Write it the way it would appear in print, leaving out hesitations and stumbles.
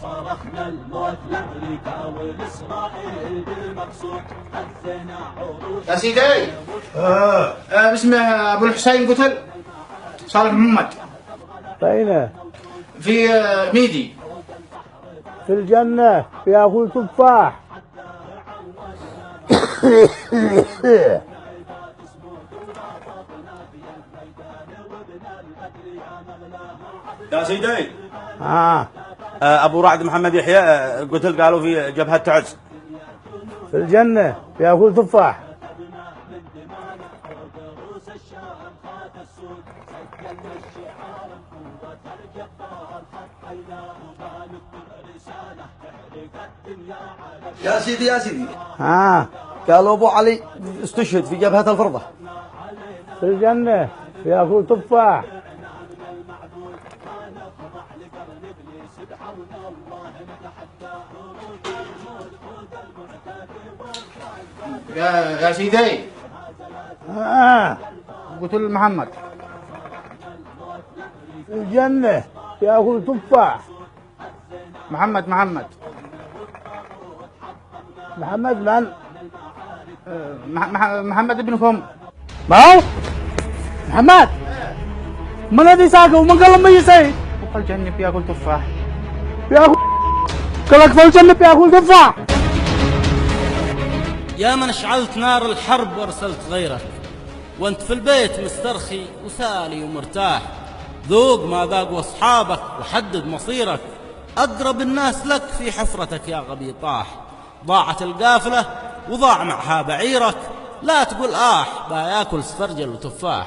صرخنا الموت لأمريكا والإسرائيل بالمقصود هزنا عروش يا سيدي. اسمه ابو الحسين قتل صالح محمد. أين؟ في ميدي. في الجنة بياكل تفاح. يا سيدي. أبو رعد محمد يحيى قتل قالوا في جبهة تعز. في الجنة بياكل تفاح. يا سيدي يا سيدي. قالوا أبو علي استشهد في جبهة الفرضة. في الجنة بياكل تفاح. يا سيدي. قتل محمد. في الجنة بياكل تفاح. محمد محمد من؟ محمد ابنكم. ما هو محمد من الذي ساقه ومن قال لما يسيد؟ وقال الجنة بياكل تفاح. بياكل قالك في الجنة بياكل تفاح. يا من اشعلت نار الحرب وارسلت غيرك، وانت في البيت مسترخي وسالي ومرتاح. ذوق ما ذاقوا اصحابك وحدد مصيرك، اقرب الناس لك في حفرتك يا غبي طاح. ضاعت القافلة وضاع معها بعيرك، لا تقول باياكل سفرجل وتفاح.